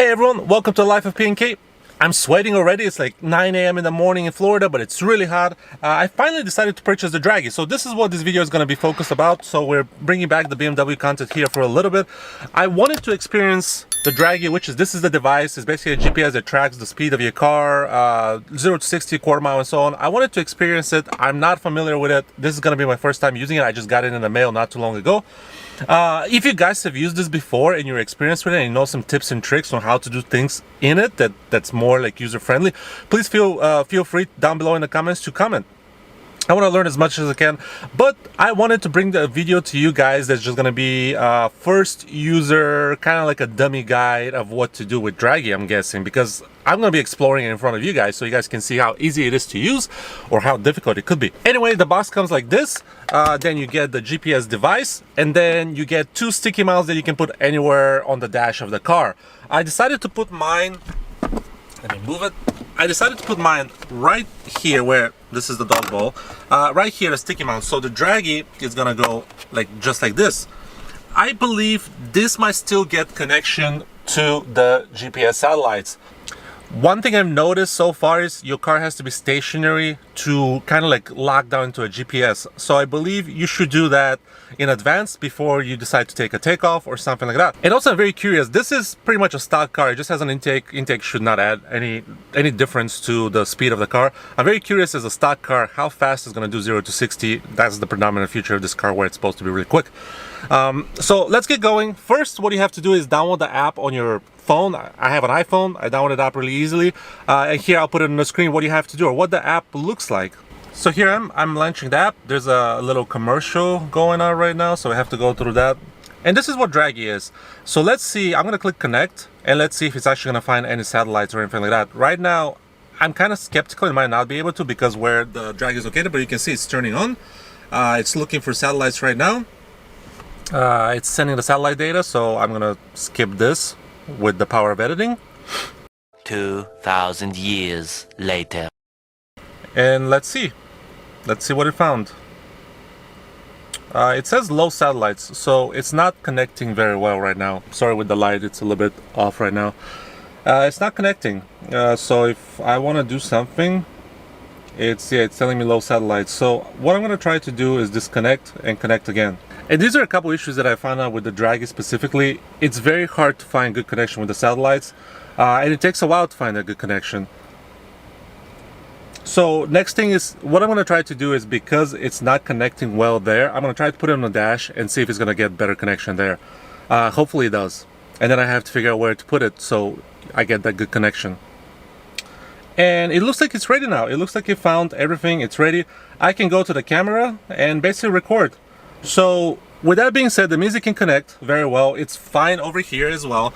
Hey everyone, welcome to Life of P&K. I'm sweating already. It's like 9 a.m. in the morning in Florida, but it's really hot. I finally decided to purchase the Draggy. So this is what this video is going to be focused about. So we're bringing back the BMW content here for a little bit. I wanted to experience the Draggy, this is the device. It's basically a GPS that tracks the speed of your car, 0 to 60, quarter mile and so on. I wanted to experience it. I'm not familiar with it. This is going to be my first time using it. I just got it in the mail not too long ago. If you guys have used this before and you're experienced with it and you know some tips and tricks on how to do things in it that's more like user-friendly, please feel free down below in the comments to comment. I want to learn as much as I can, but I wanted to bring the video to you guys that's just going to be first user, kind of like a dummy guide of what to do with Draggy, I'm guessing, because I'm going to be exploring it in front of you guys so you guys can see how easy it is to use or how difficult it could be. Anyway, the box comes like this. Then you get the GPS device, and then you get 2 sticky mounts that you can put anywhere on the dash of the car. I decided to put mine, let me move it. I decided to put mine right here where this is the dog bowl, right here, the sticky mount. So the Draggy is gonna go just like this. I believe this might still get connection to the GPS satellites. One thing I've noticed so far is your car has to be stationary to kind of like lock down into a GPS. So I believe you should do that in advance before you decide to take a takeoff or something like that. And also I'm very curious, this is pretty much a stock car. It just has an intake. Intake should not add any difference to the speed of the car. I'm very curious as a stock car, how fast it's going to do 0 to 60. That's the predominant feature of this car where it's supposed to be really quick. So let's get going. First, what you have to do is download the app on your phone. I have an iPhone. I downloaded the app really easily. And here I'll put it on the screen what you have to do or what the app looks like. So here I'm launching the app. There's a little commercial going on right now, so I have to go through that. And this is what Draggy is. So let's see, I'm gonna click connect and let's see if it's actually gonna find any satellites or anything like that. Right now, I'm kind of skeptical it might not be able to because where the Draggy is located, but you can see it's turning on. It's looking for satellites right now. It's sending the satellite data, so I'm gonna skip this with the power of editing. 2,000 years later. And let's see what it found. It says low satellites, so it's not connecting very well right now. Sorry with the light, it's a little bit off right now. It's not connecting. So if I want to do something, it's telling me low satellites. So what I'm going to try to do is disconnect and connect again. And these are a couple issues that I found out with the Draggy specifically. It's very hard to find good connection with the satellites, and it takes a while to find a good connection. So next thing is, what I'm going to try to do is, because it's not connecting well there, I'm going to try to put it on the dash and see if it's going to get better connection there. Hopefully it does. And then I have to figure out where to put it so I get that good connection. And it looks like it's ready now. It looks like it found everything. It's ready. I can go to the camera and basically record. So with that being said, the music can connect very well. It's fine over here as well.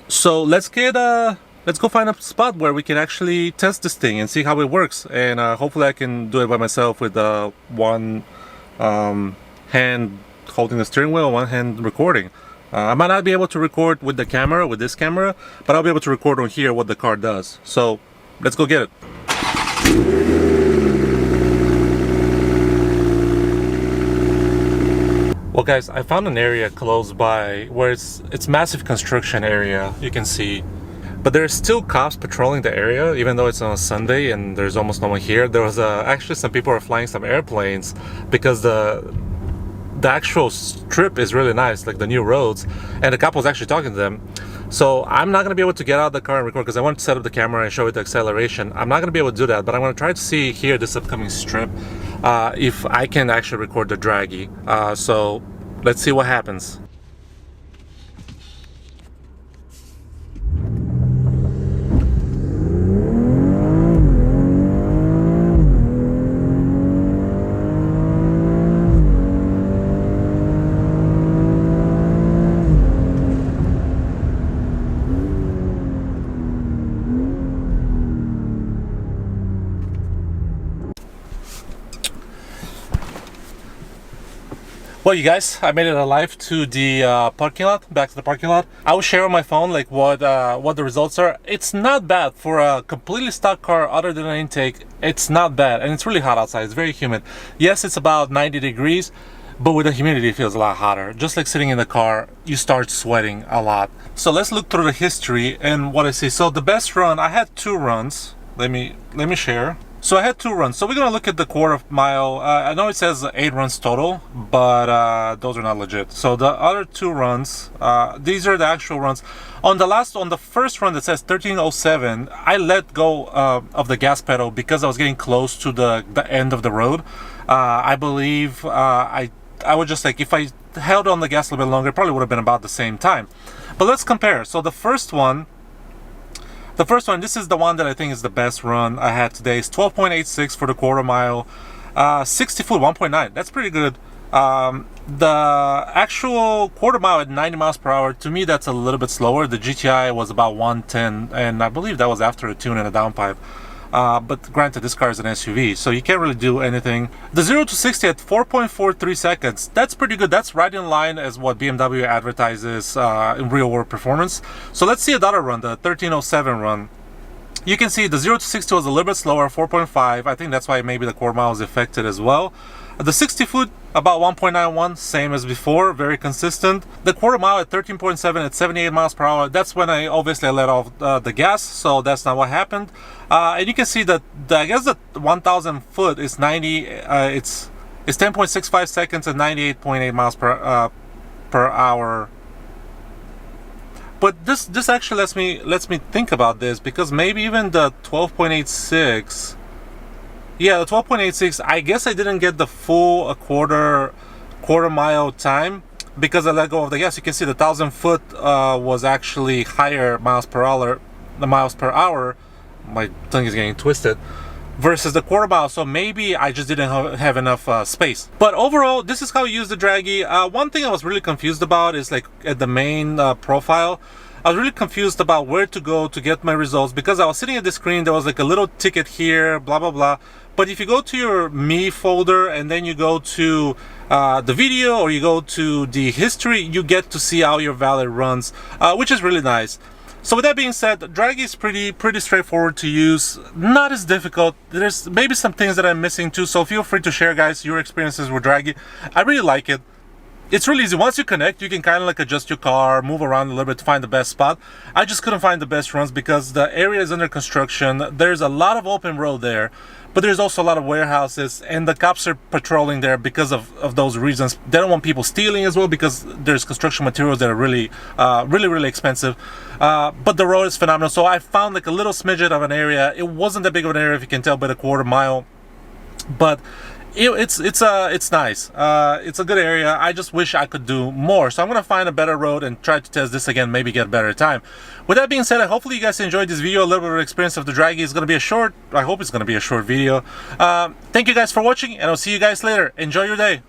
So let's go find a spot where we can actually test this thing and see how it works. And hopefully I can do it by myself with one hand holding the steering wheel, one hand recording. I might not be able to record with the camera, with this camera, but I'll be able to record on here what the car does. So let's go get it. Well guys, I found an area close by where it's massive construction area, you can see. But there's still cops patrolling the area, even though it's on a Sunday and there's almost no one here. There was actually some people are flying some airplanes because the actual strip is really nice, like the new roads, and the cop was actually talking to them. So I'm not going to be able to get out of the car and record because I want to set up the camera and show it the acceleration. I'm not going to be able to do that, but I'm going to try to see here this upcoming strip if I can actually record the Draggy. So let's see what happens. Well, you guys, I made it alive to the parking lot, back to the parking lot. I will share on my phone like what the results are. It's not bad for a completely stock car other than an intake. It's not bad, and it's really hot outside. It's very humid. Yes, it's about 90 degrees. but with the humidity it feels a lot hotter. Just like sitting in the car, you start sweating a lot. So let's look through the history and what I see. So the best run, I had 2 runs. Let me share. So I had 2 runs. So we're gonna look at the quarter mile. I know it says 8 runs total, but those are not legit. So the other 2 runs, these are the actual runs. On the first run that says 13:07, I let go of the gas pedal because I was getting close to the end of the road. I believe I would just like, if I held on the gas a little bit longer, it probably would have been about the same time. But let's compare. So the first one, this is the one that I think is the best run I had today. It's 12.86 for the quarter mile, 60 foot, 1.9. That's pretty good. The actual quarter mile at 90 miles per hour, to me, that's a little bit slower. The GTI was about 110, and I believe that was after a tune and a downpipe. But granted, this car is an SUV, so you can't really do anything. The 0 to 60 at 4.43 seconds, that's pretty good. That's right in line as what BMW advertises in real world performance. So let's see another run, the 13:07 run. You can see the 0 to 60 was a little bit slower, 4.5. I think that's why maybe the quarter mile is affected as well. The 60 foot, about 1.91, same as before, very consistent. The quarter mile at 13.7 at 78 miles per hour, that's when I obviously let off the gas, so that's not what happened. And you can see that I guess the 1,000 foot is 90, it's 10.65 seconds at 98.8 miles per hour. But this actually lets me think about this, because maybe even the 12.86, yeah, the 12.86, I guess I didn't get the full quarter mile time because I let go of the gas. You can see the 1,000 foot was actually higher miles per hour. My tongue is getting twisted. Versus the quarter mile, so maybe I just didn't have enough space. But overall, this is how you use the Draggy. One thing I was really confused about is like at the main profile, I was really confused about where to go to get my results, because I was sitting at the screen, there was like a little ticket here, blah blah blah. But if you go to your Me folder and then you go to the video, or you go to the history, you get to see all your valid runs, which is really nice. So with that being said, Draggy is pretty straightforward to use, not as difficult. There's maybe some things that I'm missing too, so feel free to share, guys, your experiences with Draggy. I really like it. It's really easy. Once you connect, you can kind of like adjust your car, move around a little bit to find the best spot. I just couldn't find the best runs because the area is under construction. There's a lot of open road there, but there's also a lot of warehouses, and the cops are patrolling there because of those reasons. They don't want people stealing as well, because there's construction materials that are really really expensive. But the road is phenomenal. So I found like a little smidget of an area. It wasn't that big of an area, if you can tell by the quarter mile, but it's nice. It's a good area. I just wish I could do more, so I'm gonna find a better road and try to test this again, maybe get a better time. With that being said, hopefully you guys enjoyed this video. A little bit of experience of the Draggy. Is gonna be a short, I hope it's gonna be a short video. Thank you guys for watching, and I'll see you guys later. Enjoy your day.